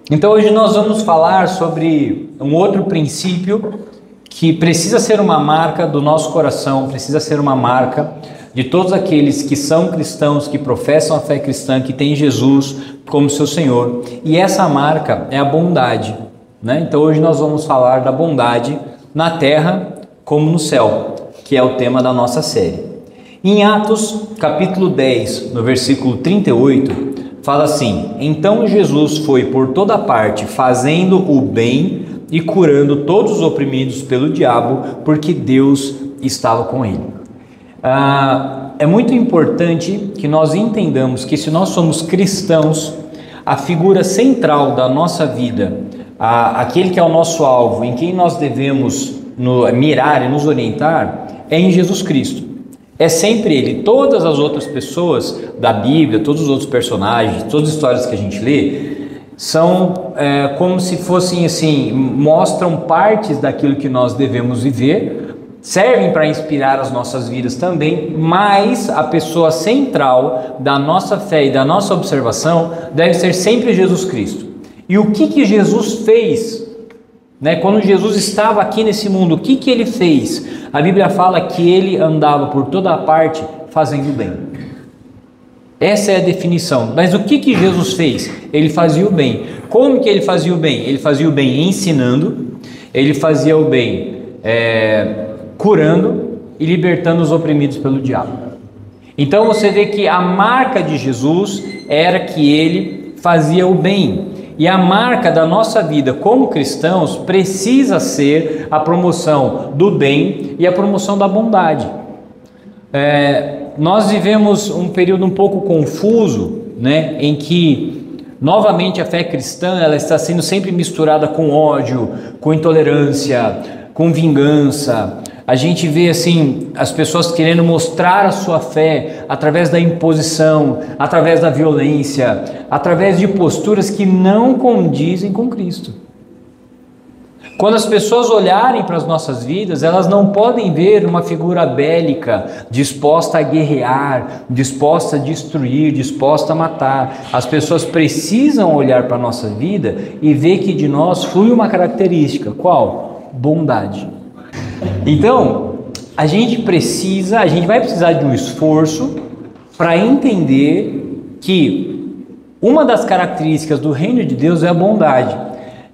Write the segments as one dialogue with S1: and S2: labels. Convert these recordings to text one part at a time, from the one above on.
S1: Então hoje nós vamos falar sobre um outro princípio que precisa ser uma marca do nosso coração, precisa ser uma marca de todos aqueles que são cristãos, que professam a fé cristã, que têm Jesus como seu Senhor. E essa marca é a bondade, né? Então hoje nós vamos falar da bondade na terra como no céu, que é o tema da nossa série. Em Atos capítulo 10, no versículo 38, fala assim: então Jesus foi por toda parte fazendo o bem e curando todos os oprimidos pelo diabo, porque Deus estava com ele. É muito importante que nós entendamos que se nós somos cristãos, a figura central da nossa vida, aquele que é o nosso alvo, em quem nós devemos mirar e nos orientar, é em Jesus Cristo. É sempre Ele. Todas as outras pessoas da Bíblia, todos os outros personagens, todas as histórias que a gente lê, são como se fossem assim, mostram partes daquilo que nós devemos viver, servem para inspirar as nossas vidas também, mas a pessoa central da nossa fé e da nossa observação deve ser sempre Jesus Cristo. E o que Jesus fez? Quando Jesus estava aqui nesse mundo, o que ele fez? A Bíblia fala que ele andava por toda a parte fazendo bem. Essa é a definição. Mas o que Jesus fez? Ele fazia o bem. Como que ele fazia o bem? Ele fazia o bem ensinando, ele fazia o bem curando e libertando os oprimidos pelo diabo. Então você vê que a marca de Jesus era que ele fazia o bem. E a marca da nossa vida como cristãos precisa ser a promoção do bem e a promoção da bondade. Nós vivemos um período um pouco confuso, em que novamente a fé cristã ela está sendo sempre misturada com ódio, com intolerância, com vingança. A gente vê assim as pessoas querendo mostrar a sua fé através da imposição, através da violência, através de posturas que não condizem com Cristo. Quando as pessoas olharem para as nossas vidas, elas não podem ver uma figura bélica, disposta a guerrear, disposta a destruir, disposta a matar. As pessoas precisam olhar para a nossa vida e ver que de nós flui uma característica. Qual? Bondade. Então, a gente vai precisar de um esforço para entender que uma das características do reino de Deus é a bondade.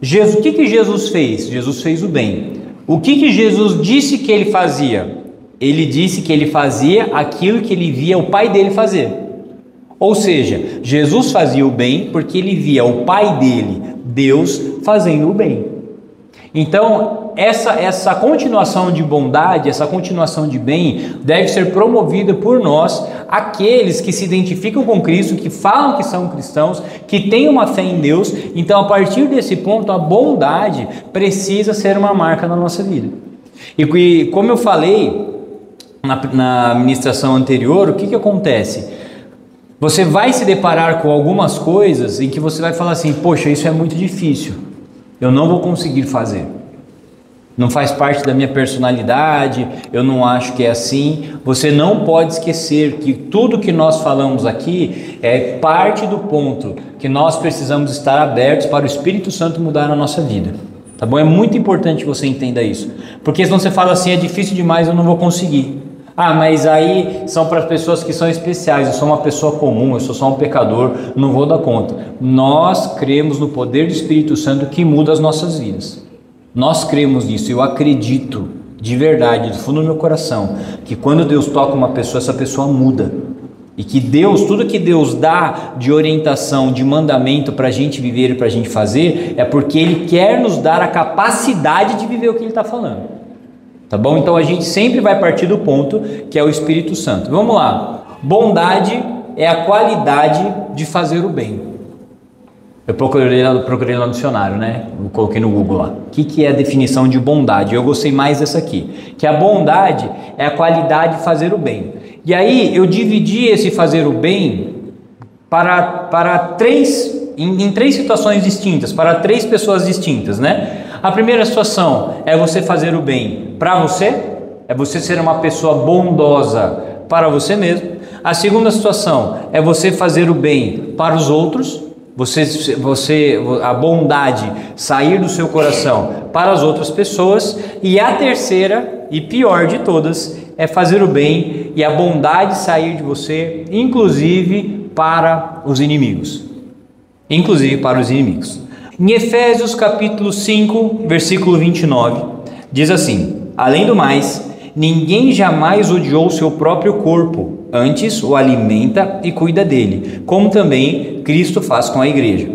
S1: O que Jesus fez? Jesus fez o bem. O que Jesus disse que ele fazia? Ele disse que ele fazia aquilo que ele via o pai dele fazer. Ou seja, Jesus fazia o bem porque ele via o pai dele, Deus, fazendo o bem. Então, essa continuação de bondade, essa continuação de bem deve ser promovida por nós, aqueles que se identificam com Cristo, que falam que são cristãos, que têm uma fé em Deus. Então, a partir desse ponto, a bondade precisa ser uma marca na nossa vida. E como eu falei na ministração anterior, o que acontece? Você vai se deparar com algumas coisas em que você vai falar assim: poxa, isso é muito difícil, eu não vou conseguir fazer, não faz parte da minha personalidade, eu não acho que é assim. Você não pode esquecer que tudo que nós falamos aqui é parte do ponto que nós precisamos estar abertos para o Espírito Santo mudar a nossa vida, tá bom? É muito importante que você entenda isso, porque senão você fala assim: é difícil demais, eu não vou conseguir. Mas aí são para as pessoas que são especiais, eu sou uma pessoa comum, eu sou só um pecador, não vou dar conta. Nós cremos no poder do Espírito Santo que muda as nossas vidas. Nós cremos nisso. Eu acredito de verdade, do fundo do meu coração, que quando Deus toca uma pessoa, essa pessoa muda. E que Deus, tudo que Deus dá de orientação, de mandamento para a gente viver e para a gente fazer, é porque Ele quer nos dar a capacidade de viver o que Ele está falando. Tá bom? Então a gente sempre vai partir do ponto que é o Espírito Santo. Vamos lá. Bondade é a qualidade de fazer o bem. Eu procurei lá no dicionário, Eu coloquei no Google lá. O que é a definição de bondade? Eu gostei mais dessa aqui. Que a bondade é a qualidade de fazer o bem. E aí eu dividi esse fazer o bem em três situações distintas, para três pessoas distintas, A primeira situação é você fazer o bem para você, é você ser uma pessoa bondosa para você mesmo. A segunda situação é você fazer o bem para os outros. a bondade sair do seu coração para as outras pessoas. E a terceira e pior de todas é fazer o bem e a bondade sair de você, inclusive para os inimigos. Inclusive para os inimigos. Em Efésios capítulo 5, versículo 29, diz assim: além do mais, ninguém jamais odiou seu próprio corpo, antes o alimenta e cuida dele, como também Cristo faz com a igreja.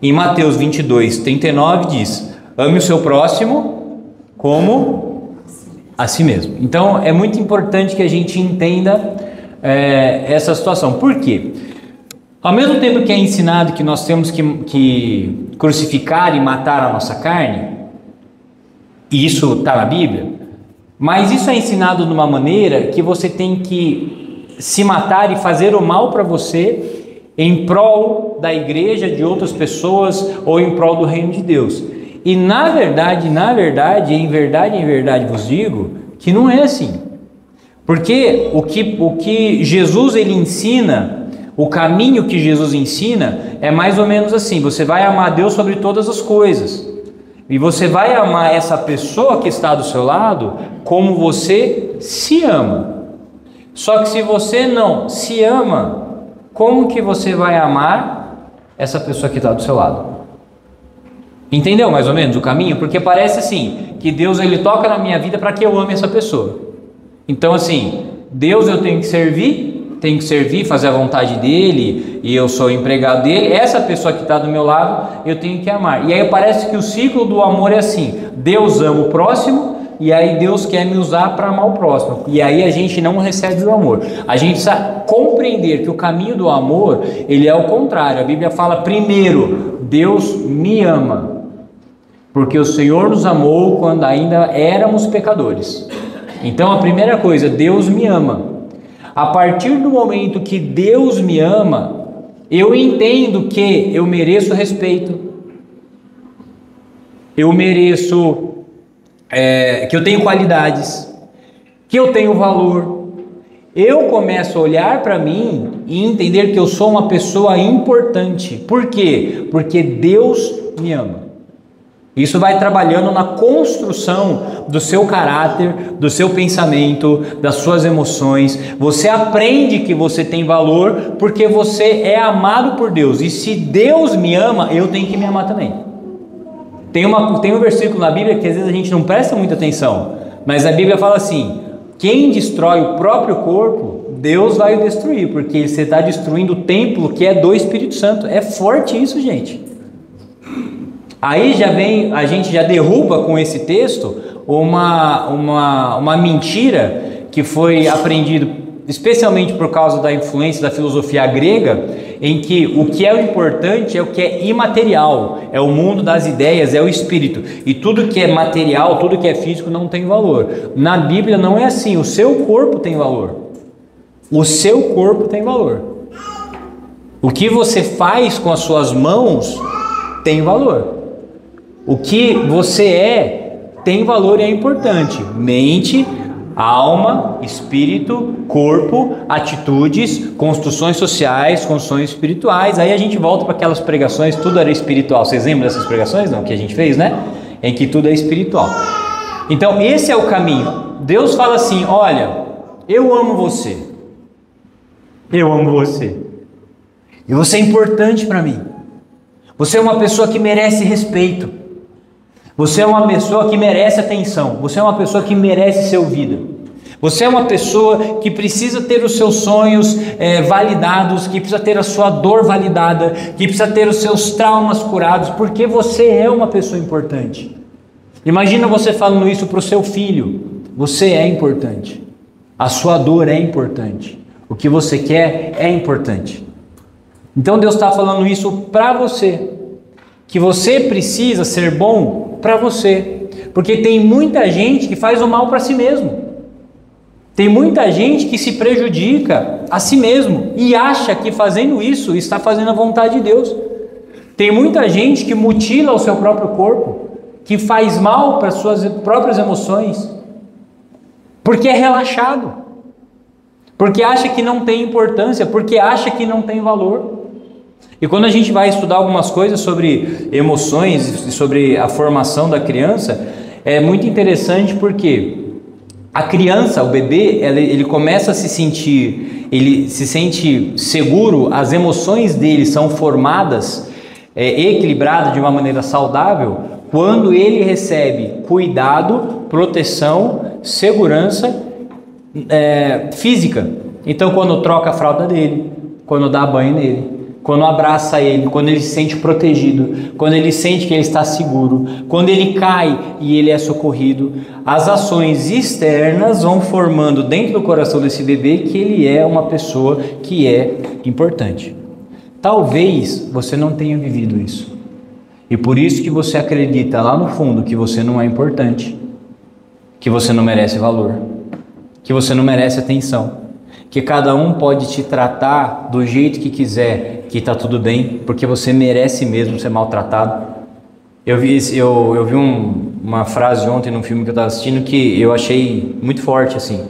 S1: Em Mateus 22, 39 diz: ame o seu próximo como a si mesmo. Então é muito importante que a gente entenda essa situação. Por quê? Ao mesmo tempo que é ensinado que nós temos que crucificar e matar a nossa carne, e isso está na Bíblia, mas isso é ensinado de uma maneira que você tem que se matar e fazer o mal para você em prol da igreja, de outras pessoas ou em prol do reino de Deus. E na verdade, em verdade vos digo que não é assim. Porque o que Jesus ele ensina, o caminho que Jesus ensina é mais ou menos assim: você vai amar Deus sobre todas as coisas. E você vai amar essa pessoa que está do seu lado como você se ama. Só que se você não se ama, como que você vai amar essa pessoa que está do seu lado? Entendeu mais ou menos o caminho? Porque parece assim, que Deus ele toca na minha vida para que eu ame essa pessoa. Então assim, Deus eu tenho que servir, fazer a vontade dele, e eu sou empregado dele. Essa pessoa que está do meu lado, eu tenho que amar. E aí parece que o ciclo do amor é assim: Deus ama o próximo, e aí Deus quer me usar para amar o próximo. E aí a gente não recebe o amor. A gente precisa compreender que o caminho do amor, ele é o contrário. A Bíblia fala primeiro: Deus me ama, porque o Senhor nos amou quando ainda éramos pecadores. Então a primeira coisa, Deus me ama. A partir do momento que Deus me ama, eu entendo que eu mereço respeito, eu mereço, que eu tenho qualidades, que eu tenho valor. Eu começo a olhar para mim e entender que eu sou uma pessoa importante. Por quê? Porque Deus me ama. Isso vai trabalhando na construção do seu caráter, do seu pensamento, das suas emoções. Você aprende que você tem valor porque você é amado por Deus. E se Deus me ama, eu tenho que me amar também. Tem um versículo na Bíblia que às vezes a gente não presta muita atenção, mas a Bíblia fala assim: quem destrói o próprio corpo, Deus vai o destruir, porque você está destruindo o templo que é do Espírito Santo. É forte isso, gente. Aí a gente já derruba com esse texto uma mentira que foi aprendido especialmente por causa da influência da filosofia grega, em que o que é o importante é o que é imaterial, é o mundo das ideias, é o espírito, e tudo que é material, tudo que é físico não tem valor. Na Bíblia não é assim. O seu corpo tem valor. O seu corpo tem valor. O que você faz com as suas mãos tem valor. O que você tem valor e é importante. Mente, alma, espírito, corpo, atitudes, construções sociais, construções espirituais. Aí a gente volta para aquelas pregações, tudo era espiritual. Vocês lembram dessas pregações, não? Que a gente fez, né? Em que tudo é espiritual. Então esse é o caminho. Deus fala assim: olha, eu amo você. Eu amo você. E você é importante para mim. Você é uma pessoa que merece respeito. Você é uma pessoa que merece atenção. Você é uma pessoa que merece ser ouvida. Você é uma pessoa que precisa ter os seus sonhos validados, que precisa ter a sua dor validada, que precisa ter os seus traumas curados, porque você é uma pessoa importante. Imagina você falando isso para o seu filho: você é importante, a sua dor é importante, o que você quer é importante. Então Deus está falando isso para você, que você precisa ser bom para você, porque tem muita gente que faz o mal para si mesmo. Tem muita gente que se prejudica a si mesmo e acha que fazendo isso está fazendo a vontade de Deus. Tem muita gente que mutila o seu próprio corpo, que faz mal para as suas próprias emoções, porque é relaxado, porque acha que não tem importância, porque acha que não tem valor. E quando a gente vai estudar algumas coisas sobre emoções e sobre a formação da criança, é muito interessante porque a criança, o bebê, ele começa a se sentir, ele se sente seguro, as emoções dele são formadas, equilibradas de uma maneira saudável, quando ele recebe cuidado, proteção, segurança física. Então, quando troca a fralda dele, quando dá banho nele, quando abraça ele, quando ele se sente protegido, quando ele sente que ele está seguro, quando ele cai e ele é socorrido, as ações externas vão formando dentro do coração desse bebê que ele é uma pessoa que é importante. Talvez você não tenha vivido isso, e por isso que você acredita lá no fundo que você não é importante, que você não merece valor, que você não merece atenção, que cada um pode te tratar do jeito que quiser, que está tudo bem, porque você merece mesmo ser maltratado. Eu vi uma frase ontem num filme que eu estava assistindo que eu achei muito forte assim.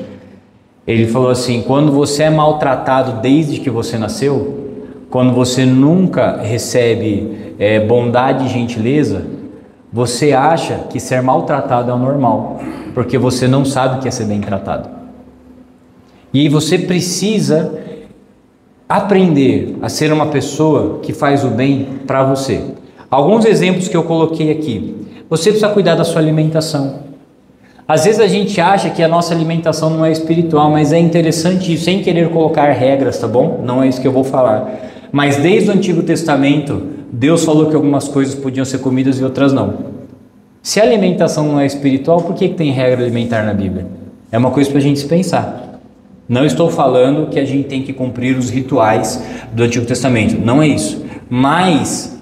S1: Ele falou assim: quando você é maltratado desde que você nasceu, quando você nunca recebe bondade e gentileza, você acha que ser maltratado é o normal, porque você não sabe o que é ser bem tratado. E aí você precisa aprender a ser uma pessoa que faz o bem para você. Alguns exemplos que eu coloquei aqui. Você precisa cuidar da sua alimentação. Às vezes a gente acha que a nossa alimentação não é espiritual, mas é interessante, sem querer colocar regras, tá bom? Não é isso que eu vou falar. Mas desde o Antigo Testamento, Deus falou que algumas coisas podiam ser comidas e outras não. Se a alimentação não é espiritual, por que tem regra alimentar na Bíblia? É uma coisa para a gente se pensar. Não estou falando que a gente tem que cumprir os rituais do Antigo Testamento, não é isso. Mas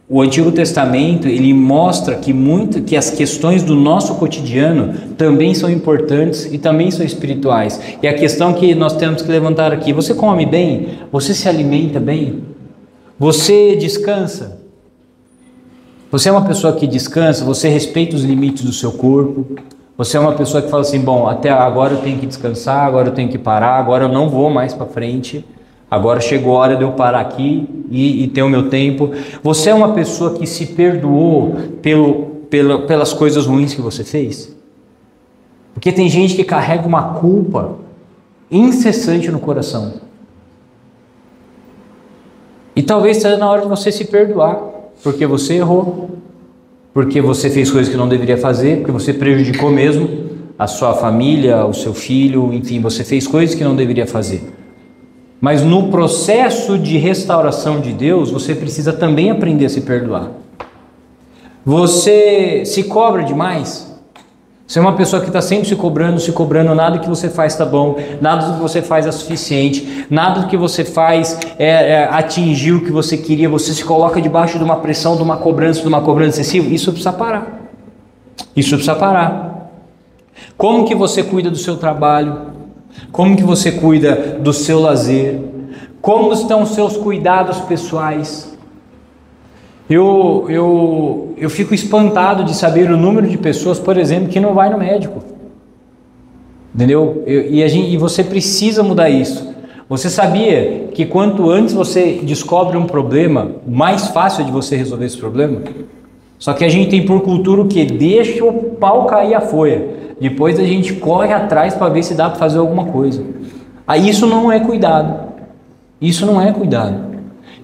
S1: o Antigo Testamento, ele mostra que as questões do nosso cotidiano também são importantes e também são espirituais. E a questão que nós temos que levantar aqui: você come bem? Você se alimenta bem? Você descansa? Você é uma pessoa que descansa? Você respeita os limites do seu corpo? Você é uma pessoa que fala assim: bom, até agora eu tenho que descansar, agora eu tenho que parar, agora eu não vou mais para frente, agora chegou a hora de eu parar aqui e ter o meu tempo. Você é uma pessoa que se perdoou pelas coisas ruins que você fez? Porque tem gente que carrega uma culpa incessante no coração. E talvez seja na hora de você se perdoar, porque você errou, porque você fez coisas que não deveria fazer, porque você prejudicou mesmo a sua família, o seu filho, enfim, você fez coisas que não deveria fazer. Mas no processo de restauração de Deus, você precisa também aprender a se perdoar. Você se cobra demais? Você é uma pessoa que está sempre se cobrando, nada que você faz está bom, nada do que você faz é suficiente, nada do que você faz atingir o que você queria, você se coloca debaixo de uma pressão, de uma cobrança excessiva. Isso precisa parar. Isso precisa parar. Como que você cuida do seu trabalho? Como que você cuida do seu lazer? Como estão os seus cuidados pessoais? Eu fico espantado de saber o número de pessoas, por exemplo, que não vai no médico. Entendeu? E você precisa mudar isso. Você sabia que quanto antes você descobre um problema, mais fácil é de você resolver esse problema? Só que a gente tem por cultura o quê? Deixa o pau cair a folha. Depois a gente corre atrás para ver se dá para fazer alguma coisa. Aí isso não é cuidado. Isso não é cuidado.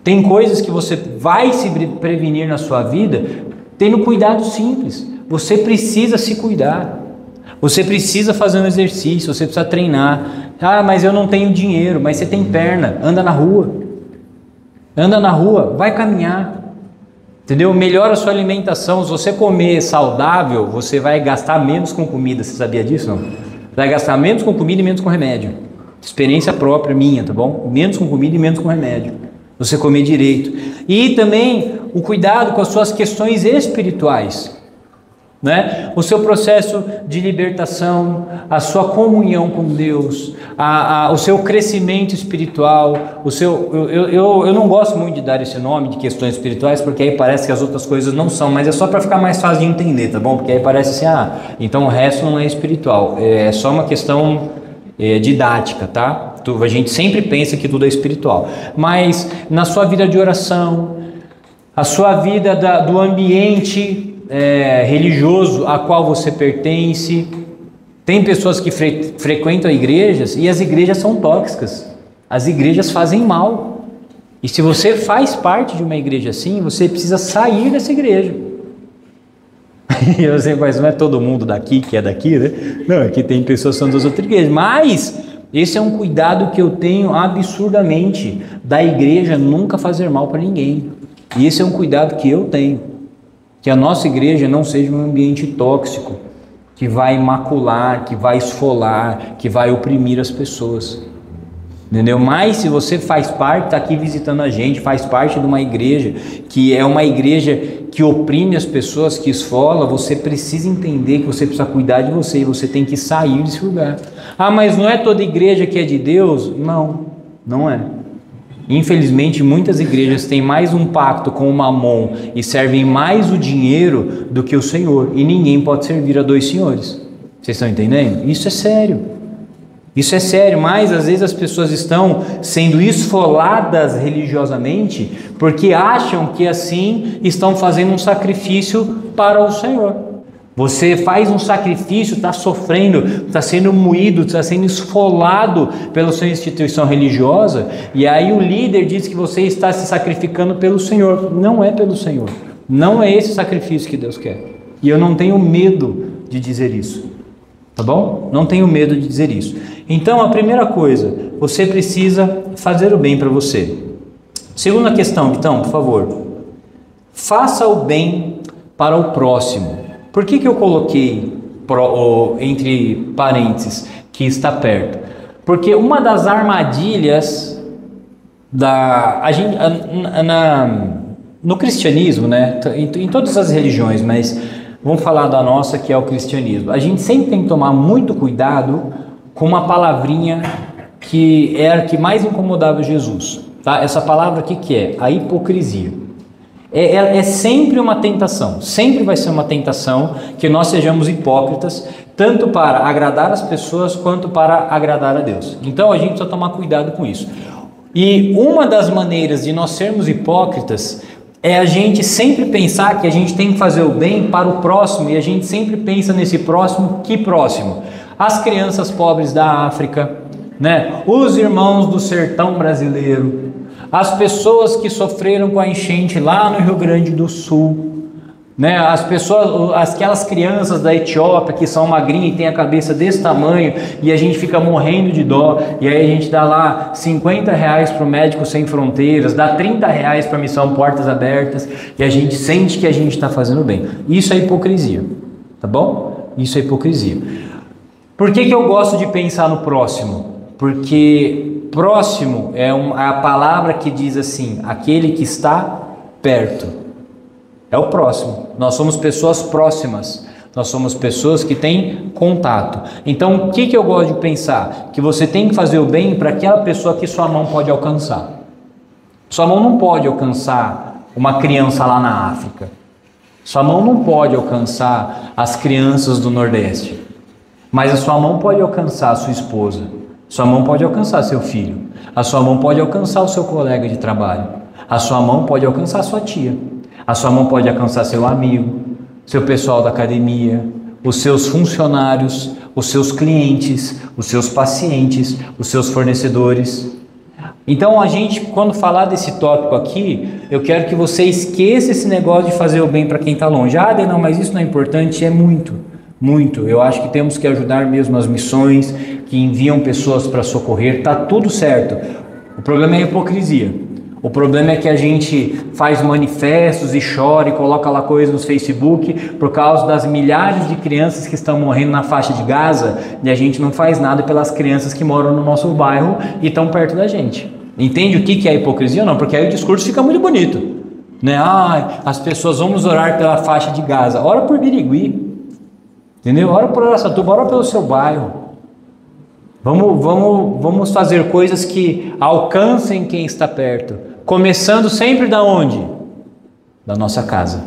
S1: Tem coisas que você vai se prevenir na sua vida tendo cuidado simples. Você precisa se cuidar. Você precisa fazer um exercício, você precisa treinar. Ah, mas eu não tenho dinheiro, mas você tem perna. Anda na rua. Anda na rua, vai caminhar. Entendeu? Melhora a sua alimentação. Se você comer saudável, você vai gastar menos com comida. Você sabia disso, não? Vai gastar menos com comida e menos com remédio. Experiência própria minha, tá bom? Menos com comida e menos com remédio. Você comer direito. E também o cuidado com as suas questões espirituais, né? O seu processo de libertação, a sua comunhão com Deus, o seu crescimento espiritual, eu não gosto muito de dar esse nome de questões espirituais, porque aí parece que as outras coisas não são, mas é só para ficar mais fácil de entender, tá bom? Porque aí parece assim, então o resto não é espiritual, é só uma questão didática, tá? A gente sempre pensa que tudo é espiritual, mas na sua vida de oração, a sua vida do ambiente religioso a qual você pertence. Tem pessoas que frequentam igrejas e as igrejas são tóxicas, as igrejas fazem mal, e se você faz parte de uma igreja assim, você precisa sair dessa igreja. E você, mas não é todo mundo daqui que é daqui, né? Não, aqui tem pessoas que são das outras igrejas, mas esse é um cuidado que eu tenho absurdamente, da igreja nunca fazer mal para ninguém. E esse é um cuidado que eu tenho, que a nossa igreja não seja um ambiente tóxico, que vai macular, que vai esfolar, que vai oprimir as pessoas. Entendeu? Mas se você faz parte, está aqui visitando a gente, faz parte de uma igreja, que é uma igreja que oprime as pessoas, que esfola, você precisa entender que você precisa cuidar de você, e você tem que sair desse lugar. Ah, mas não é toda igreja que é de Deus? Não, não é. Infelizmente, muitas igrejas têm mais um pacto com o Mamon e servem mais o dinheiro do que o Senhor, e ninguém pode servir a dois senhores. Vocês estão entendendo? Isso é sério. Isso é sério, mas às vezes as pessoas estão sendo esfoladas religiosamente porque acham que assim estão fazendo um sacrifício para o Senhor. Você faz um sacrifício, está sofrendo, está sendo moído, está sendo esfolado pela sua instituição religiosa, e aí o líder diz que você está se sacrificando pelo Senhor. Não é pelo Senhor, não é esse sacrifício que Deus quer, e eu não tenho medo de dizer isso, tá bom? Não tenho medo de dizer isso. Então a primeira coisa, você precisa fazer o bem para você. Segunda questão, então, por favor, faça o bem para o próximo. Por que eu coloquei entre parênteses que está perto? Porque uma das armadilhas no cristianismo, né, em todas as religiões, mas vamos falar da nossa, que é o cristianismo, a gente sempre tem que tomar muito cuidado com uma palavrinha que era a que mais incomodava Jesus, tá? Essa palavra aqui que é a hipocrisia. É sempre uma tentação, sempre vai ser uma tentação que nós sejamos hipócritas, tanto para agradar as pessoas quanto para agradar a Deus. Então a gente precisa tomar cuidado com isso. E uma das maneiras de nós sermos hipócritas é a gente sempre pensar que a gente tem que fazer o bem para o próximo, e a gente sempre pensa nesse próximo. Que próximo? As crianças pobres da África, né? Os irmãos do sertão brasileiro, as pessoas que sofreram com a enchente lá no Rio Grande do Sul, né? Aquelas crianças da Etiópia que são magrinhas e tem a cabeça desse tamanho, e a gente fica morrendo de dó, e aí a gente dá lá R$50 para o Médicos Sem Fronteiras, dá R$30 para a Missão Portas Abertas, e a gente sente que a gente está fazendo bem. Isso é hipocrisia, tá bom? Isso é hipocrisia. Por que eu gosto de pensar no próximo? Porque próximo é a palavra que diz assim, aquele que está perto. É o próximo. Nós somos pessoas próximas. Nós somos pessoas que têm contato. Então, o que eu gosto de pensar? Que você tem que fazer o bem para aquela pessoa que sua mão pode alcançar. Sua mão não pode alcançar uma criança lá na África. Sua mão não pode alcançar as crianças do Nordeste. Mas a sua mão pode alcançar a sua esposa. Sua mão pode alcançar seu filho. A sua mão pode alcançar o seu colega de trabalho. A sua mão pode alcançar a sua tia. A sua mão pode alcançar seu amigo, seu pessoal da academia, os seus funcionários, os seus clientes, os seus pacientes, os seus fornecedores. Então a gente, quando falar desse tópico aqui, eu quero que você esqueça esse negócio de fazer o bem para quem está longe. Ah, não, mas isso não é importante. É muito, muito. Eu acho que temos que ajudar mesmo as missões que enviam pessoas para socorrer. Está tudo certo. O problema é a hipocrisia. O problema é que a gente faz manifestos e chora e coloca lá coisas no Facebook por causa das milhares de crianças que estão morrendo na faixa de Gaza, e a gente não faz nada pelas crianças que moram no nosso bairro e estão perto da gente. Entende o que é hipocrisia ou não? Porque aí o discurso fica muito bonito, né? Ah, as pessoas, vamos orar pela faixa de Gaza. Ora por Birigui, entendeu? Ora por Araçatuba, ora pelo seu bairro. Vamos fazer coisas que alcancem quem está perto. Começando sempre da onde? Da nossa casa.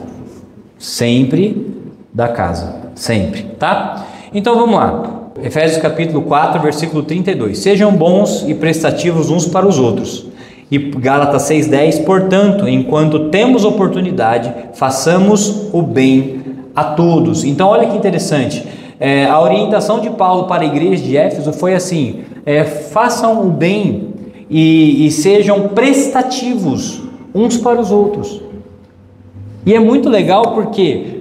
S1: Sempre da casa. Sempre, tá? Então vamos lá. Efésios capítulo 4, versículo 32. Sejam bons e prestativos uns para os outros. E Gálatas 6,10. Portanto, enquanto temos oportunidade, façamos o bem a todos. Então olha que interessante. A orientação de Paulo para a igreja de Éfeso foi assim: façam o bem e sejam prestativos uns para os outros. E é muito legal porque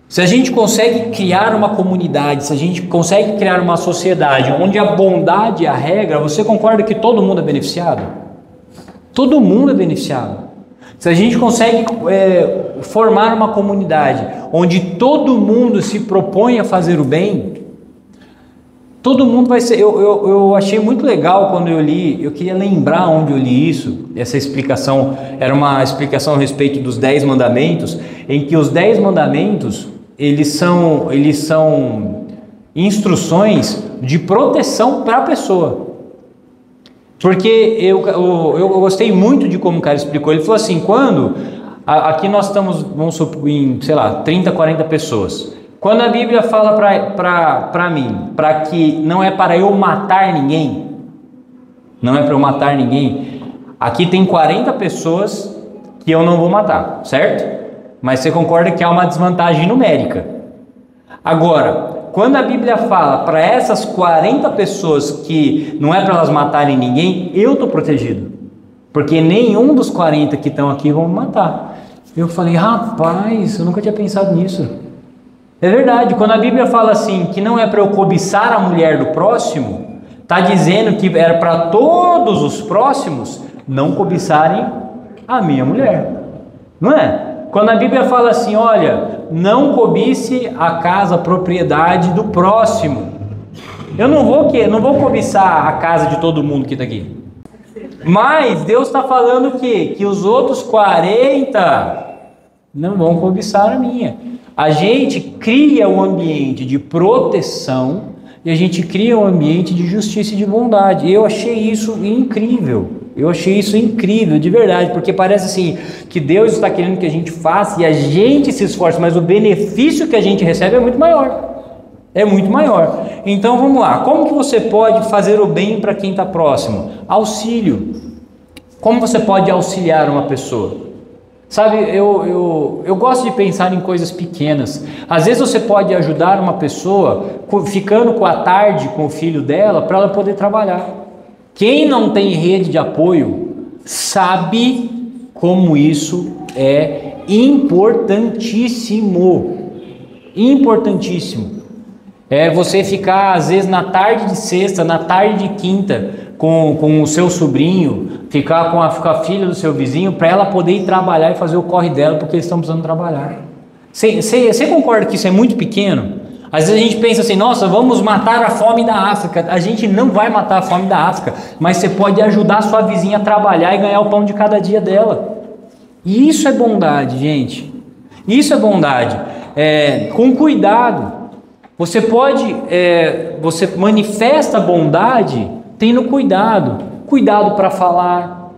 S1: se a gente consegue criar uma comunidade, se a gente consegue criar uma sociedade onde a bondade é a regra, você concorda que todo mundo é beneficiado? Todo mundo é beneficiado. Se a gente consegue formar uma comunidade onde todo mundo se propõe a fazer o bem, todo mundo vai ser... Eu achei muito legal quando eu li, eu queria lembrar onde eu li isso. Essa explicação era uma explicação a respeito dos 10 mandamentos, em que os 10 mandamentos, eles são instruções de proteção para a pessoa. Porque eu gostei muito de como o cara explicou. Ele falou assim: quando aqui nós estamos, vamos supor, em, sei lá, 30, 40 pessoas. Quando a Bíblia fala para mim, para que não é para eu matar ninguém, não é para eu matar ninguém, aqui tem 40 pessoas que eu não vou matar, certo? Mas você concorda que há uma desvantagem numérica. Agora, quando a Bíblia fala para essas 40 pessoas que não é para elas matarem ninguém, eu estou protegido. Porque nenhum dos 40 que estão aqui vão me matar. Eu falei: rapaz, eu nunca tinha pensado nisso. É verdade, quando a Bíblia fala assim, que não é para eu cobiçar a mulher do próximo, está dizendo que era para todos os próximos não cobiçarem a minha mulher. Não é? Quando a Bíblia fala assim: olha, não cobice a casa, a propriedade do próximo. Eu não vou cobiçar a casa de todo mundo que está aqui. Mas Deus está falando que os outros 40 não vão cobiçar a minha. A gente cria um ambiente de proteção e a gente cria um ambiente de justiça e de bondade. Eu achei isso incrível. Eu achei isso incrível, de verdade, porque parece assim que Deus está querendo que a gente faça e a gente se esforce, mas o benefício que a gente recebe é muito maior. É muito maior. Então vamos lá. Como que você pode fazer o bem para quem está próximo? Auxílio. Como você pode auxiliar uma pessoa? Sabe, eu gosto de pensar em coisas pequenas. Às vezes você pode ajudar uma pessoa ficando com a tarde com o filho dela para ela poder trabalhar. Quem não tem rede de apoio sabe como isso é importantíssimo. Importantíssimo. É você ficar às vezes na tarde de sexta, na tarde de quinta com o seu sobrinho, ficar com a filha do seu vizinho para ela poder ir trabalhar e fazer o corre dela porque eles estão precisando trabalhar. Você concorda que isso é muito pequeno? Às vezes a gente pensa assim: nossa, vamos matar a fome da África. A gente não vai matar a fome da África, mas você pode ajudar a sua vizinha a trabalhar e ganhar o pão de cada dia dela. E isso é bondade, gente. Isso é bondade. Com cuidado. Você você manifesta bondade tendo cuidado. Cuidado para falar.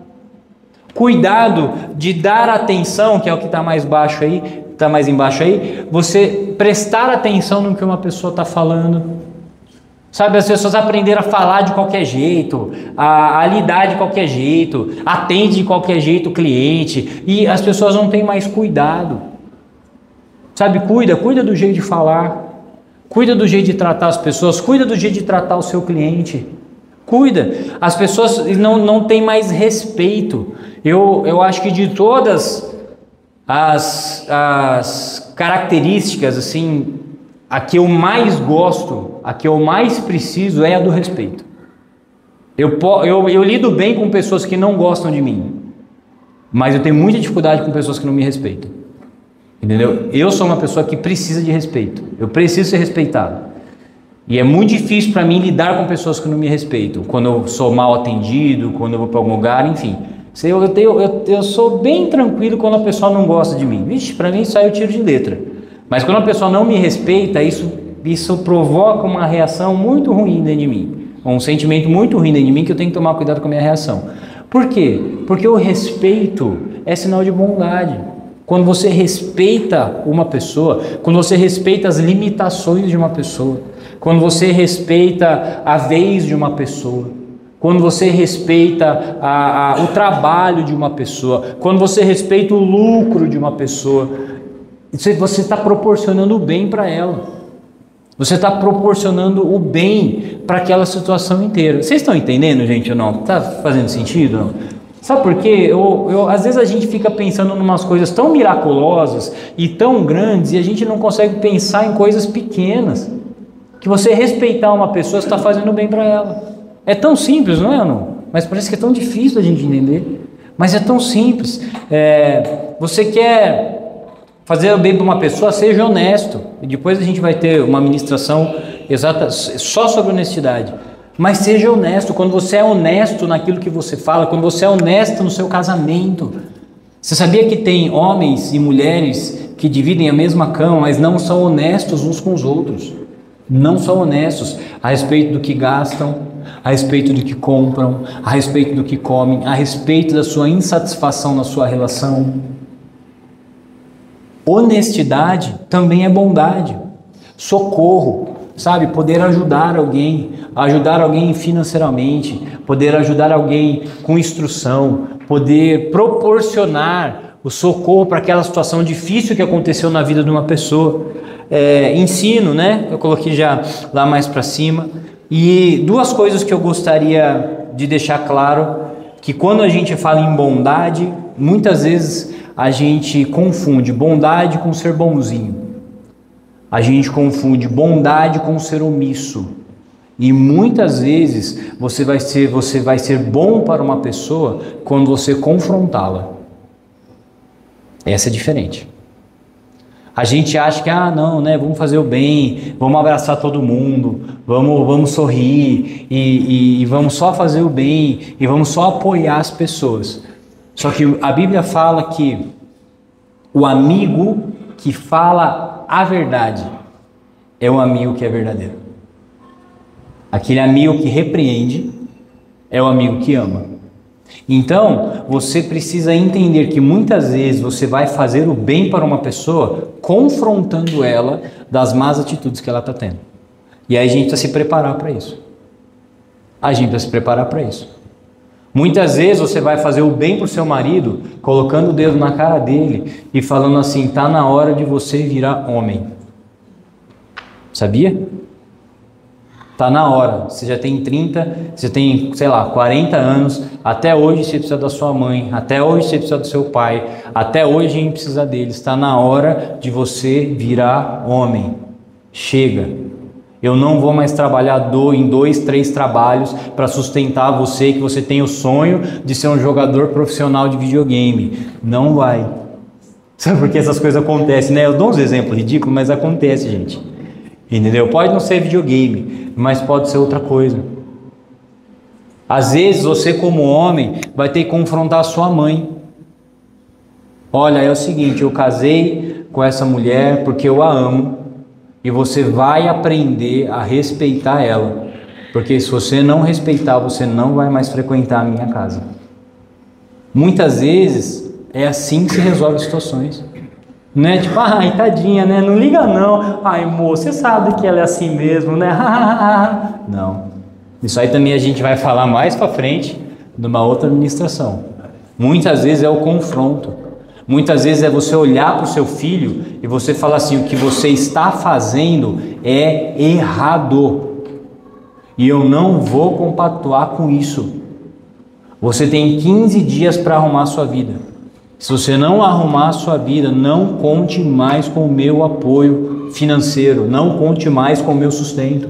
S1: Cuidado de dar atenção, que é o que está mais baixo aí, está mais embaixo aí, você prestar atenção no que uma pessoa está falando. Sabe, as pessoas aprenderam a falar de qualquer jeito, a lidar de qualquer jeito, atende de qualquer jeito o cliente, e as pessoas não têm mais cuidado. Sabe, cuida do jeito de falar, cuida do jeito de tratar as pessoas, cuida do jeito de tratar o seu cliente. Cuida, as pessoas não têm mais respeito. Eu acho que de todas as características, assim, a que eu mais gosto, a que eu mais preciso é a do respeito. Eu lido bem com pessoas que não gostam de mim, mas eu tenho muita dificuldade com pessoas que não me respeitam. Entendeu? Eu sou uma pessoa que precisa de respeito. Eu preciso ser respeitado. E é muito difícil para mim lidar com pessoas que não me respeitam. Quando eu sou mal atendido, quando eu vou para algum lugar, enfim. Eu sou bem tranquilo quando a pessoa não gosta de mim. Vixe, para mim isso aí eu tiro de letra. Mas quando a pessoa não me respeita, isso provoca uma reação muito ruim dentro de mim. Um sentimento muito ruim dentro de mim que eu tenho que tomar cuidado com a minha reação. Por quê? Porque o respeito é sinal de bondade. Quando você respeita uma pessoa, quando você respeita as limitações de uma pessoa, quando você respeita a vez de uma pessoa, quando você respeita o trabalho de uma pessoa, quando você respeita o lucro de uma pessoa, você está proporcionando o bem para ela. Você está proporcionando o bem para aquela situação inteira. Vocês estão entendendo, gente, ou não? Está fazendo sentido ou não? Sabe por quê? Às vezes a gente fica pensando em umas coisas tão miraculosas e tão grandes e a gente não consegue pensar em coisas pequenas. Que você respeitar uma pessoa, você está fazendo bem para ela. É tão simples, não é, não? Mas parece que é tão difícil a gente entender. Mas é tão simples. Você quer fazer o bem para uma pessoa, seja honesto. E depois a gente vai ter uma ministração exata só sobre honestidade. Mas seja honesto. Quando você é honesto naquilo que você fala, quando você é honesto no seu casamento. Você sabia que tem homens e mulheres que dividem a mesma cama, mas não são honestos uns com os outros? Não são honestos a respeito do que gastam, a respeito do que compram, a respeito do que comem, a respeito da sua insatisfação na sua relação. Honestidade também é bondade, socorro, sabe? Poder ajudar alguém financeiramente, poder ajudar alguém com instrução, poder proporcionar o socorro para aquela situação difícil que aconteceu na vida de uma pessoa. Ensino, né? Eu coloquei já lá mais para cima. E duas coisas que eu gostaria de deixar claro, que quando a gente fala em bondade, muitas vezes a gente confunde bondade com ser bonzinho. A gente confunde bondade com ser omisso. E muitas vezes você vai ser bom para uma pessoa quando você confrontá-la. Essa é diferente. A gente acha que, não, né, vamos fazer o bem, vamos abraçar todo mundo, vamos sorrir e vamos só fazer o bem e vamos só apoiar as pessoas. Só que a Bíblia fala que o amigo que fala a verdade é um amigo que é verdadeiro. Aquele amigo que repreende é o amigo que ama. Então, você precisa entender que muitas vezes você vai fazer o bem para uma pessoa confrontando ela das más atitudes que ela está tendo. E aí a gente precisa se preparar para isso. Muitas vezes você vai fazer o bem para o seu marido colocando o dedo na cara dele e falando assim, tá na hora de você virar homem. Sabia? Tá na hora. Você já tem 30, você tem, 40 anos, até hoje você precisa da sua mãe, até hoje você precisa do seu pai, até hoje a gente precisa deles. Está na hora de você virar homem. Chega. Eu não vou mais trabalhar em 2, 3 trabalhos para sustentar você, que você tem o sonho de ser um jogador profissional de videogame. Não vai. Sabe por que essas coisas acontecem, né? Eu dou uns exemplos ridículos, mas acontece, gente. Entendeu? Pode não ser videogame, mas pode ser outra coisa. Às vezes você, como homem, vai ter que confrontar a sua mãe. Olha, é o seguinte, eu casei com essa mulher porque eu a amo. E você vai aprender a respeitar ela. Porque se você não respeitar, você não vai mais frequentar a minha casa. Muitas vezes é assim que se resolve situações. Não é tipo, tadinha, né? Não liga não. Ai, moço, você sabe que ela é assim mesmo, né? Não. Isso aí também a gente vai falar mais para frente numa outra ministração. Muitas vezes é o confronto. Muitas vezes é você olhar para o seu filho e você falar assim, o que você está fazendo é errado. E eu não vou compactuar com isso. Você tem 15 dias para arrumar a sua vida. Se você não arrumar a sua vida, não conte mais com o meu apoio financeiro, não conte mais com o meu sustento.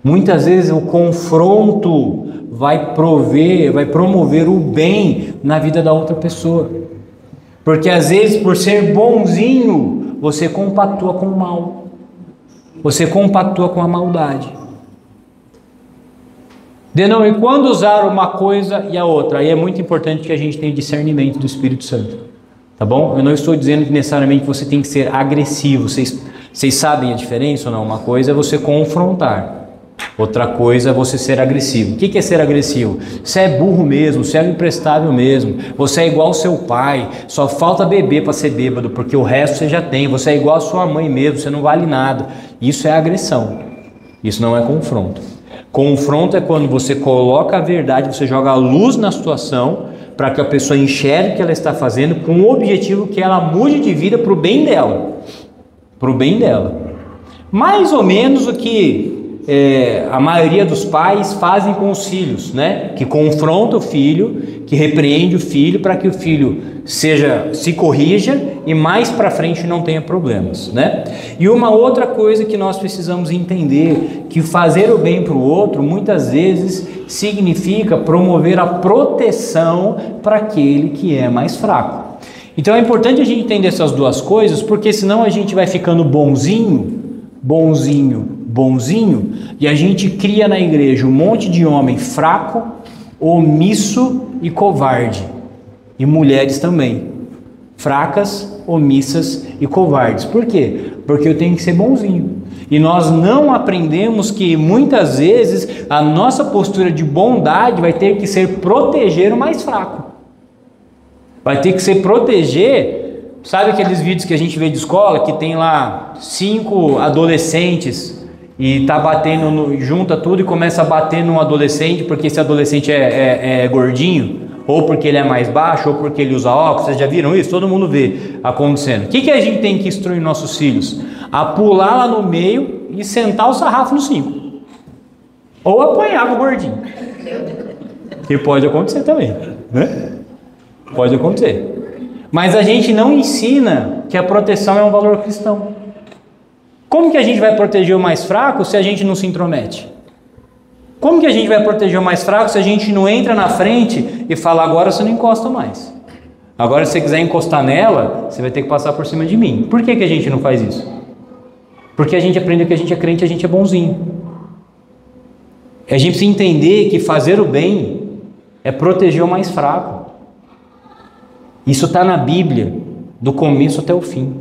S1: Muitas vezes o confronto vai promover o bem na vida da outra pessoa. Porque às vezes, por ser bonzinho, você compactua com o mal. Você compactua com a maldade. E quando usar uma coisa e a outra? Aí é muito importante que a gente tenha discernimento do Espírito Santo. Tá bom? Eu não estou dizendo que necessariamente você tem que ser agressivo. Vocês sabem a diferença ou não? Uma coisa é você confrontar. Outra coisa é você ser agressivo. O que é ser agressivo? Você é burro mesmo, você é imprestável mesmo, você é igual ao seu pai, só falta beber para ser bêbado, porque o resto você já tem, você é igual à sua mãe mesmo, você não vale nada. Isso é agressão. Isso não é confronto. Confronto é quando você coloca a verdade, você joga a luz na situação para que a pessoa enxergue o que ela está fazendo com o objetivo que ela mude de vida para o bem dela. Para o bem dela. Mais ou menos o que a maioria dos pais fazem com os filhos, né? Que confronta o filho, que repreende o filho para que o filho se corrija e mais para frente não tenha problemas, né? E uma outra coisa que nós precisamos entender, que fazer o bem para o outro muitas vezes significa promover a proteção para aquele que é mais fraco. Então é importante a gente entender essas duas coisas, porque senão a gente vai ficando bonzinho, e a gente cria na igreja um monte de homem fraco, omisso e covarde. E mulheres também, fracas, omissas e covardes. Por quê? Porque eu tenho que ser bonzinho. E nós não aprendemos que muitas vezes a nossa postura de bondade vai ter que ser proteger o mais fraco. Vai ter que ser proteger. Sabe aqueles vídeos que a gente vê de escola, que tem lá 5 adolescentes e tá batendo, junta tudo e começa a bater num adolescente porque esse adolescente é gordinho, ou porque ele é mais baixo, ou porque ele usa óculos? Vocês já viram isso? Todo mundo vê acontecendo. O que a gente tem que instruir nossos filhos? A pular lá no meio e sentar o sarrafo no 5. Ou apanhar com o gordinho. Que pode acontecer também, né? Pode acontecer. Mas a gente não ensina que a proteção é um valor cristão. Como que a gente vai proteger o mais fraco se a gente não se intromete? Como que a gente vai proteger o mais fraco se a gente não entra na frente e fala, agora você não encosta mais? Agora se você quiser encostar nela, você vai ter que passar por cima de mim. Por que a gente não faz isso? Porque a gente aprendeu que a gente é crente e a gente é bonzinho. A gente precisa entender que fazer o bem é proteger o mais fraco. Isso está na Bíblia, do começo até o fim.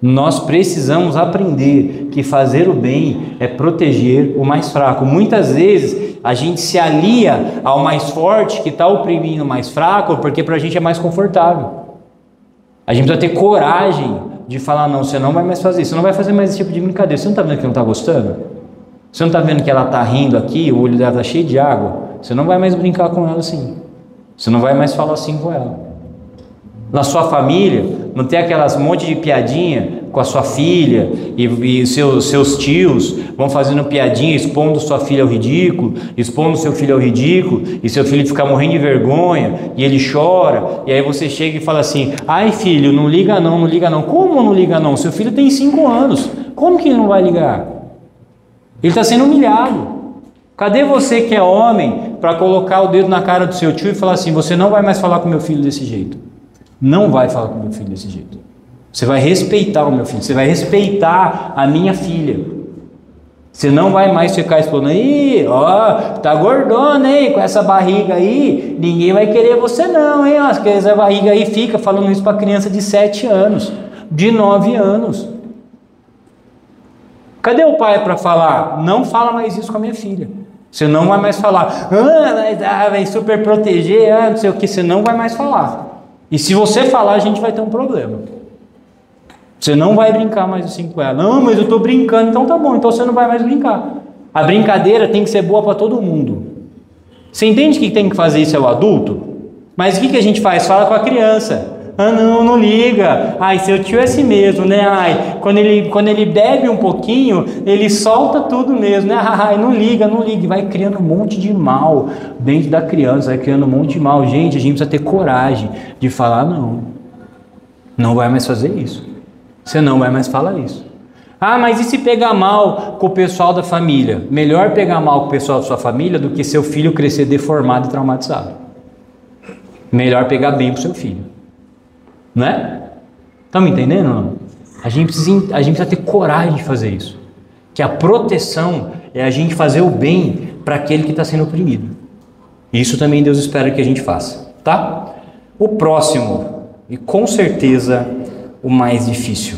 S1: Nós precisamos aprender que fazer o bem é proteger o mais fraco. Muitas vezes a gente se alia ao mais forte que está oprimindo o mais fraco, porque para a gente é mais confortável. A gente precisa ter coragem de falar, não, você não vai mais fazer isso, você não vai fazer mais esse tipo de brincadeira. Você não está vendo que não está gostando? Você não está vendo que ela está rindo aqui, o olho dela está cheio de água? Você não vai mais brincar com ela assim. Você não vai mais falar assim com ela. Na sua família, não tem aquelas monte de piadinha com a sua filha e seus tios vão fazendo piadinha, expondo sua filha ao ridículo, expondo seu filho ao ridículo, e seu filho fica morrendo de vergonha, e ele chora, e aí você chega e fala assim, ai filho, não liga não, não liga não. Como não liga não? Seu filho tem 5 anos, como que ele não vai ligar? Ele está sendo humilhado. Cadê você que é homem para colocar o dedo na cara do seu tio e falar assim, você não vai mais falar com meu filho desse jeito? Não vai falar com meu filho desse jeito. Você vai respeitar o meu filho, você vai respeitar a minha filha. Você não vai mais ficar explorando, ih, ó, tá gordona, hein, com essa barriga aí, ninguém vai querer você não, hein, ó, essa barriga aí, fica falando isso para criança de 7 anos, de 9 anos. Cadê o pai para falar? Não fala mais isso com a minha filha. Você não vai mais falar, vai super proteger, não sei o que, você não vai mais falar. E se você falar, a gente vai ter um problema. Você não vai brincar mais assim com ela. Não, mas eu estou brincando, então tá bom, então você não vai mais brincar. A brincadeira tem que ser boa para todo mundo. Você entende que tem que fazer isso é o adulto? Mas o que a gente faz? Fala com a criança. Ah não, não liga. Ai, seu tio é assim mesmo, né? Ai, quando ele bebe um pouquinho, ele solta tudo mesmo, né? Ai, não liga, não liga. Vai criando um monte de mal dentro da criança, vai criando um monte de mal. Gente, a gente precisa ter coragem de falar não. Não vai mais fazer isso. Você não vai mais falar isso. Ah, mas e se pegar mal com o pessoal da família? Melhor pegar mal com o pessoal da sua família do que seu filho crescer deformado e traumatizado. Melhor pegar bem pro seu filho. Não é? Estão me entendendo ou não? A gente precisa ter coragem de fazer isso. Que a proteção é a gente fazer o bem para aquele que está sendo oprimido. Isso também Deus espera que a gente faça. Tá? O próximo, e com certeza o mais difícil.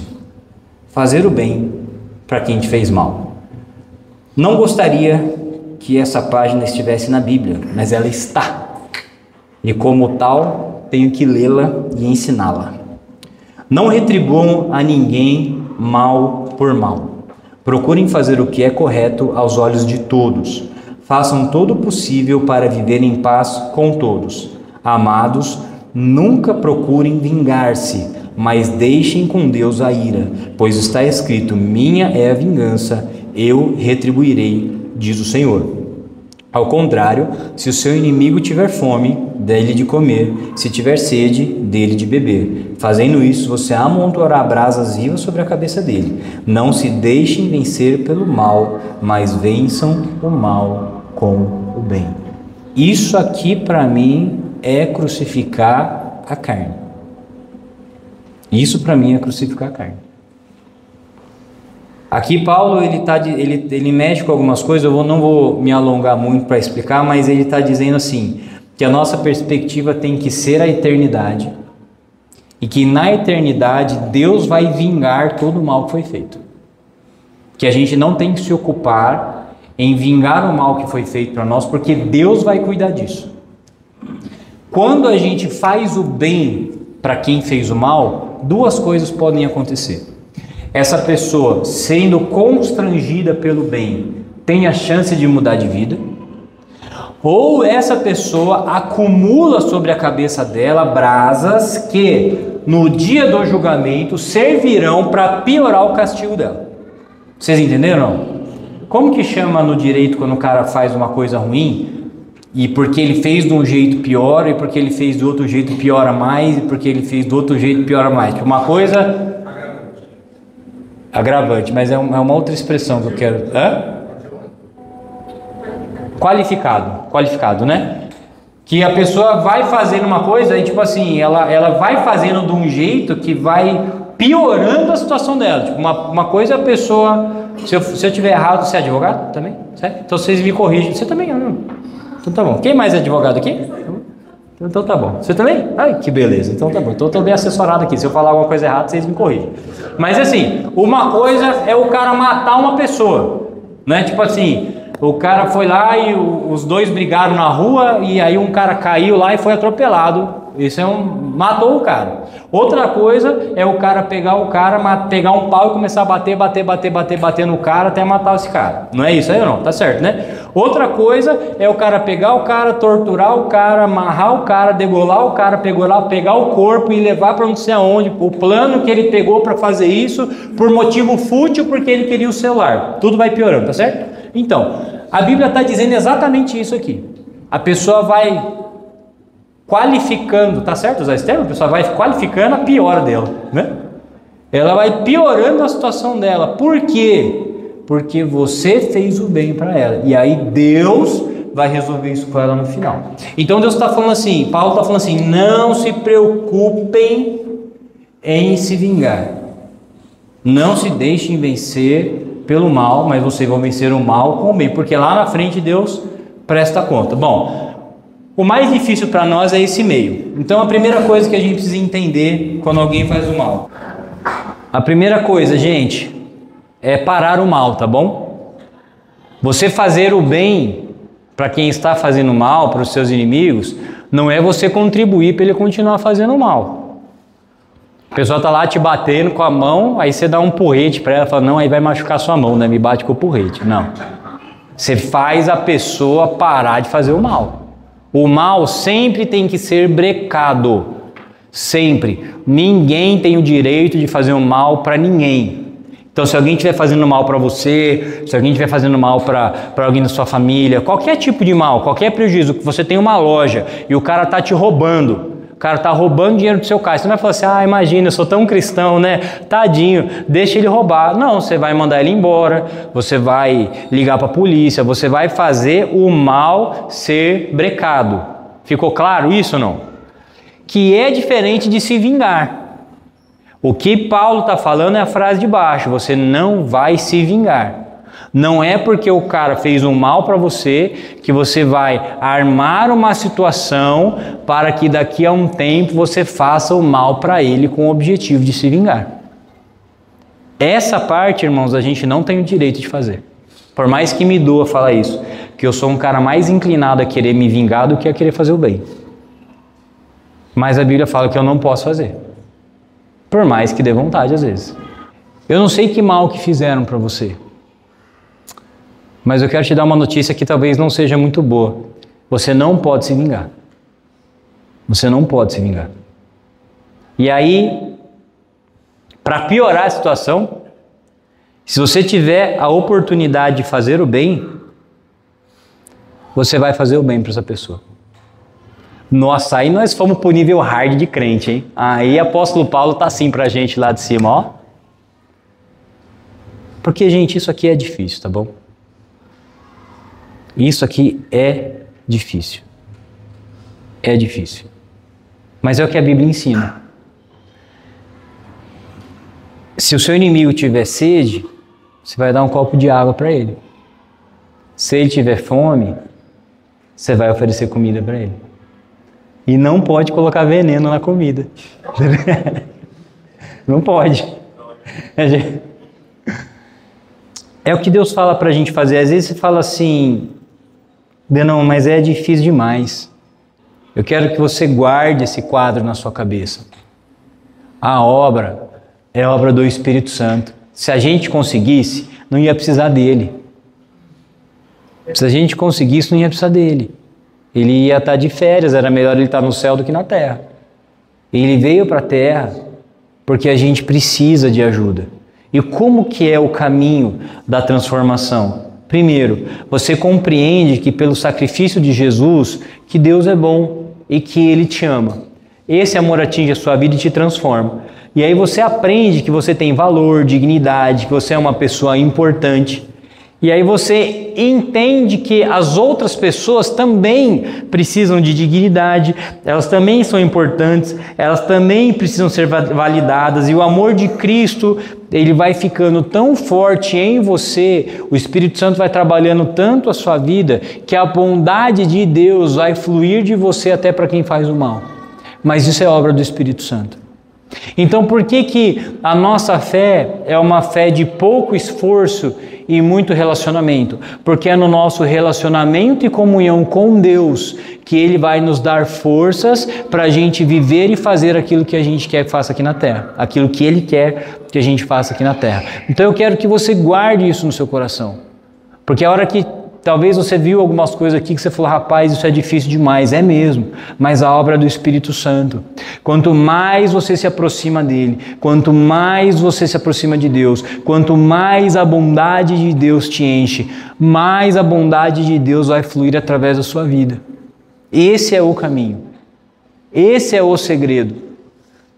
S1: Fazer o bem para quem te fez mal. Não gostaria que essa página estivesse na Bíblia, mas ela está. E como tal, tenho que lê-la e ensiná-la. Não retribuam a ninguém mal por mal. Procurem fazer o que é correto aos olhos de todos. Façam todo o possível para viver em paz com todos. Amados, nunca procurem vingar-se, mas deixem com Deus a ira, pois está escrito: minha é a vingança, eu retribuirei, diz o Senhor. Ao contrário, se o seu inimigo tiver fome, dê-lhe de comer, se tiver sede, dê-lhe de beber. Fazendo isso, você amontoará brasas vivas sobre a cabeça dele. Não se deixem vencer pelo mal, mas vençam o mal com o bem. Isso aqui para mim é crucificar a carne. Isso para mim é crucificar a carne. Aqui Paulo ele mexe com algumas coisas, eu não vou me alongar muito para explicar, mas ele está dizendo assim, que a nossa perspectiva tem que ser a eternidade, e que na eternidade Deus vai vingar todo o mal que foi feito. Que a gente não tem que se ocupar em vingar o mal que foi feito para nós, porque Deus vai cuidar disso. Quando a gente faz o bem para quem fez o mal, duas coisas podem acontecer. Essa pessoa, sendo constrangida pelo bem, tem a chance de mudar de vida, ou essa pessoa acumula sobre a cabeça dela brasas que no dia do julgamento servirão para piorar o castigo dela. Vocês entenderam? Como que chama no direito quando o cara faz uma coisa ruim, e porque ele fez de um jeito pior, e porque ele fez do outro jeito piora mais, e porque ele fez do outro jeito piora mais? Tipo, uma coisa... Agravante, mas é uma outra expressão que eu quero... Qualificado, né? Que a pessoa vai fazendo uma coisa e tipo assim, ela vai fazendo de um jeito que vai piorando a situação dela. Tipo, uma coisa a pessoa... Se eu tiver errado, você é advogado também? Certo? Então vocês me corrigem. Você também, não? Então tá bom. Quem mais é advogado aqui? Então tá bom. Você também? Ai, que beleza. Então tá bom. Então eu tô bem assessorado aqui. Se eu falar alguma coisa errada, vocês me corrigem. Mas assim, uma coisa é o cara matar uma pessoa, né? Tipo assim, o cara foi lá e os dois brigaram na rua e aí um cara caiu lá e foi atropelado. Isso matou o cara. Outra coisa é o cara pegar um pau e começar a bater no cara até matar esse cara. Não é isso aí ou não? Tá certo, né? Outra coisa é o cara pegar o cara, torturar o cara, amarrar o cara, degolar o cara, pegar o corpo e levar para não sei aonde. O plano que ele pegou para fazer isso por motivo fútil, porque ele queria o celular. Tudo vai piorando, tá certo? Então, a Bíblia está dizendo exatamente isso aqui. A pessoa vai qualificando, tá certo usar esse termo? A pessoa vai qualificando a piora dela, né? Ela vai piorando a situação dela. Por quê? Porque você fez o bem para ela. E aí Deus vai resolver isso com ela no final. Então Deus está falando assim, Paulo está falando assim, não se preocupem em se vingar. Não se deixem vencer pelo mal, mas vocês vão vencer o mal com o bem. Porque lá na frente Deus presta conta. Bom, o mais difícil para nós é esse meio. Então a primeira coisa que a gente precisa entender quando alguém faz o mal. A primeira coisa, gente, é parar o mal, tá bom? Você fazer o bem para quem está fazendo mal, para os seus inimigos, não é você contribuir para ele continuar fazendo mal. A pessoa está lá te batendo com a mão, aí você dá um porrete para ela, fala, não, aí vai machucar sua mão, né? Me bate com o porrete. Não. Você faz a pessoa parar de fazer o mal. O mal sempre tem que ser brecado, sempre. Ninguém tem o direito de fazer o mal para ninguém. Então se alguém estiver fazendo mal para você, se alguém estiver fazendo mal para alguém da sua família, qualquer tipo de mal, qualquer prejuízo, que você tem uma loja e o cara está te roubando, o cara está roubando dinheiro do seu caixa, você não vai falar assim, imagina, eu sou tão cristão, né? Tadinho, deixa ele roubar. Não, você vai mandar ele embora, você vai ligar para a polícia, você vai fazer o mal ser brecado. Ficou claro isso ou não? Que é diferente de se vingar. O que Paulo está falando é a frase de baixo, você não vai se vingar. Não é porque o cara fez um mal para você que você vai armar uma situação para que daqui a um tempo você faça o mal para ele com o objetivo de se vingar. Essa parte, irmãos, a gente não tem o direito de fazer. Por mais que me doa falar isso, que eu sou um cara mais inclinado a querer me vingar do que a querer fazer o bem. Mas a Bíblia fala que eu não posso fazer. Por mais que dê vontade às vezes. Eu não sei que mal que fizeram para você. Mas eu quero te dar uma notícia que talvez não seja muito boa. Você não pode se vingar. Você não pode se vingar. E aí, para piorar a situação, se você tiver a oportunidade de fazer o bem, você vai fazer o bem para essa pessoa. Nossa, aí nós fomos pro nível hard de crente, hein? Aí apóstolo Paulo tá assim pra gente lá de cima, ó. Porque, gente, isso aqui é difícil, tá bom? Isso aqui é difícil. É difícil. Mas é o que a Bíblia ensina. Se o seu inimigo tiver sede, você vai dar um copo de água para ele. Se ele tiver fome, você vai oferecer comida para ele. E não pode colocar veneno na comida. Não pode. É o que Deus fala para a gente fazer. Às vezes você fala assim, Denão, mas é difícil demais. Eu quero que você guarde esse quadro na sua cabeça. A obra é obra do Espírito Santo. Se a gente conseguisse, não ia precisar dele. Se a gente conseguisse, não ia precisar dele. Ele ia estar de férias, era melhor ele estar no céu do que na terra. Ele veio para a terra porque a gente precisa de ajuda. E como que é o caminho da transformação? Primeiro, você compreende que pelo sacrifício de Jesus, que Deus é bom e que Ele te ama. Esse amor atinge a sua vida e te transforma. E aí você aprende que você tem valor, dignidade, que você é uma pessoa importante. E aí você entende que as outras pessoas também precisam de dignidade, elas também são importantes, elas também precisam ser validadas. E o amor de Cristo, ele vai ficando tão forte em você, o Espírito Santo vai trabalhando tanto a sua vida, que a bondade de Deus vai fluir de você até para quem faz o mal. Mas isso é obra do Espírito Santo. Então por que a nossa fé é uma fé de pouco esforço e muito relacionamento? Porque é no nosso relacionamento e comunhão com Deus que Ele vai nos dar forças para a gente viver e fazer aquilo que a gente quer que faça aqui na terra. Aquilo que Ele quer que a gente faça aqui na terra. Então eu quero que você guarde isso no seu coração. Porque a hora que talvez você viu algumas coisas aqui que você falou, rapaz, isso é difícil demais. É mesmo, mas a obra é do Espírito Santo. Quanto mais você se aproxima dele, quanto mais você se aproxima de Deus, quanto mais a bondade de Deus te enche, mais a bondade de Deus vai fluir através da sua vida. Esse é o caminho. Esse é o segredo.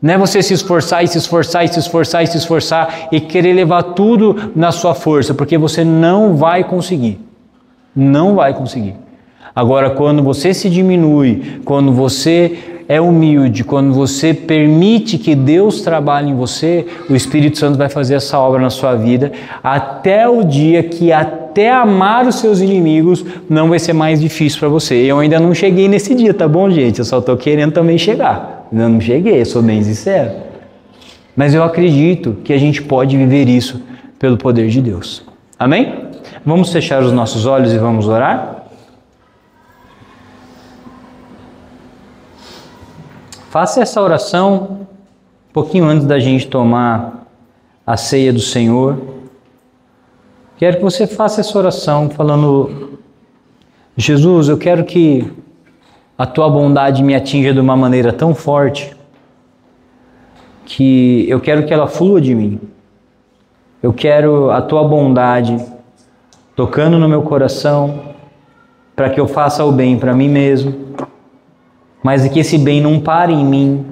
S1: Não é você se esforçar e se esforçar e se esforçar e se esforçar e querer levar tudo na sua força, porque você não vai conseguir. Não vai conseguir. Agora, quando você se diminui, quando você é humilde, quando você permite que Deus trabalhe em você, o Espírito Santo vai fazer essa obra na sua vida até o dia que até amar os seus inimigos não vai ser mais difícil para você. Eu ainda não cheguei nesse dia, tá bom, gente? Eu só estou querendo também chegar. Eu não cheguei, eu sou bem sincero. Mas eu acredito que a gente pode viver isso pelo poder de Deus. Amém? Vamos fechar os nossos olhos e vamos orar? Faça essa oração um pouquinho antes da gente tomar a ceia do Senhor. Quero que você faça essa oração falando: Jesus, eu quero que a Tua bondade me atinja de uma maneira tão forte que eu quero que ela flua de mim. Eu quero a Tua bondade tocando no meu coração, para que eu faça o bem para mim mesmo, mas que esse bem não pare em mim,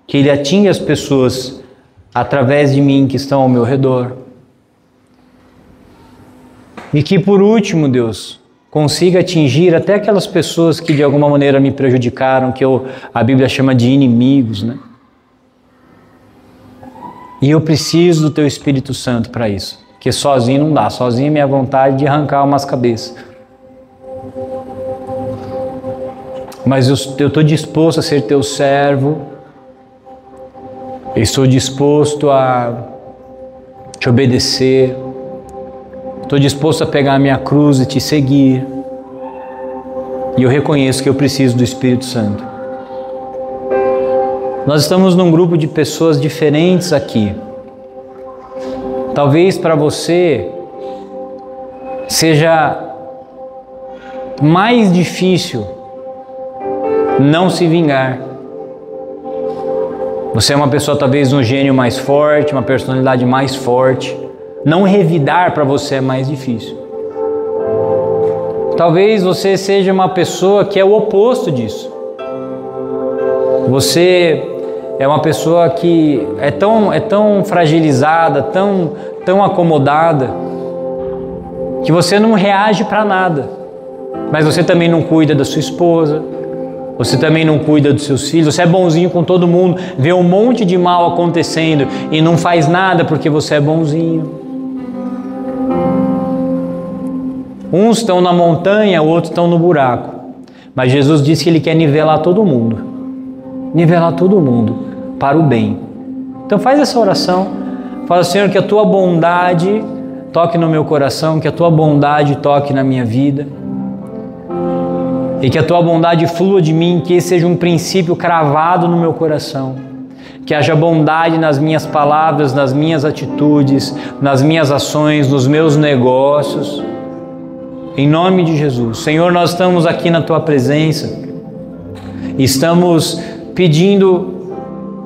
S1: que ele atinja as pessoas através de mim que estão ao meu redor. E que por último, Deus, consiga atingir até aquelas pessoas que de alguma maneira me prejudicaram, que a Bíblia chama de inimigos, né? E eu preciso do Teu Espírito Santo para isso. Porque sozinho não dá, sozinho é minha vontade de arrancar umas cabeças. Mas eu estou disposto a ser Teu servo, eu estou disposto a Te obedecer, estou disposto a pegar a minha cruz e Te seguir, e eu reconheço que eu preciso do Espírito Santo. Nós estamos num grupo de pessoas diferentes aqui. Talvez para você seja mais difícil não se vingar. Você é uma pessoa talvez um gênio mais forte, uma personalidade mais forte. Não revidar para você é mais difícil. Talvez você seja uma pessoa que é o oposto disso. Você é uma pessoa que é tão fragilizada, tão acomodada, que você não reage para nada. Mas você também não cuida da sua esposa, você também não cuida dos seus filhos, você é bonzinho com todo mundo, vê um monte de mal acontecendo e não faz nada porque você é bonzinho. Uns estão na montanha, outros estão no buraco. Mas Jesus disse que Ele quer nivelar todo mundo. Nivelar todo mundo para o bem. Então faz essa oração. Fala, Senhor, que a Tua bondade toque no meu coração, que a Tua bondade toque na minha vida. E que a Tua bondade flua de mim, que esse seja um princípio cravado no meu coração. Que haja bondade nas minhas palavras, nas minhas atitudes, nas minhas ações, nos meus negócios. Em nome de Jesus. Senhor, nós estamos aqui na Tua presença. Estamos pedindo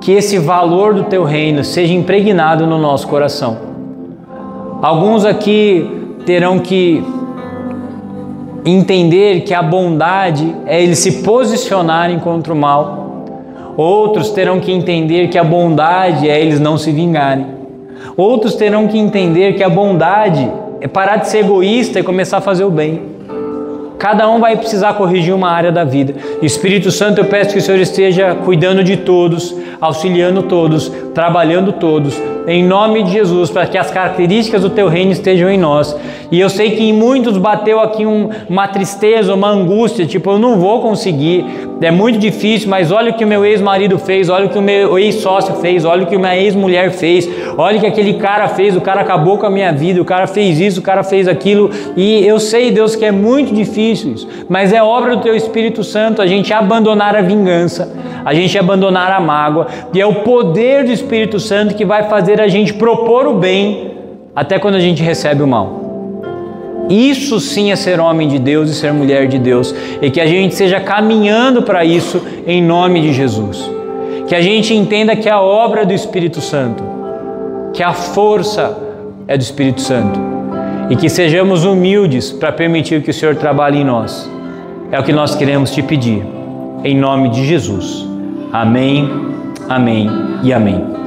S1: que esse valor do Teu reino seja impregnado no nosso coração. Alguns aqui terão que entender que a bondade é eles se posicionarem contra o mal. Outros terão que entender que a bondade é eles não se vingarem. Outros terão que entender que a bondade é parar de ser egoísta e começar a fazer o bem. Cada um vai precisar corrigir uma área da vida. Espírito Santo, eu peço que o Senhor esteja cuidando de todos, auxiliando todos, trabalhando todos, em nome de Jesus, para que as características do Teu reino estejam em nós. E eu sei que em muitos bateu aqui uma tristeza, uma angústia, tipo, eu não vou conseguir, é muito difícil, mas olha o que o meu ex-marido fez, olha o que o meu ex-sócio fez, olha o que minha ex-mulher fez, olha o que aquele cara fez, o cara acabou com a minha vida, o cara fez isso, o cara fez aquilo, e eu sei, Deus, que é muito difícil isso, mas é obra do Teu Espírito Santo a gente abandonar a vingança, a gente abandonar a mágoa, e é o poder do Espírito Santo que vai fazer a gente propor o bem até quando a gente recebe o mal. Isso sim é ser homem de Deus e ser mulher de Deus, e que a gente seja caminhando para isso em nome de Jesus. Que a gente entenda que é a obra do Espírito Santo, que a força é do Espírito Santo, e que sejamos humildes para permitir que o Senhor trabalhe em nós. É o que nós queremos te pedir, em nome de Jesus. Amém, amém e amém.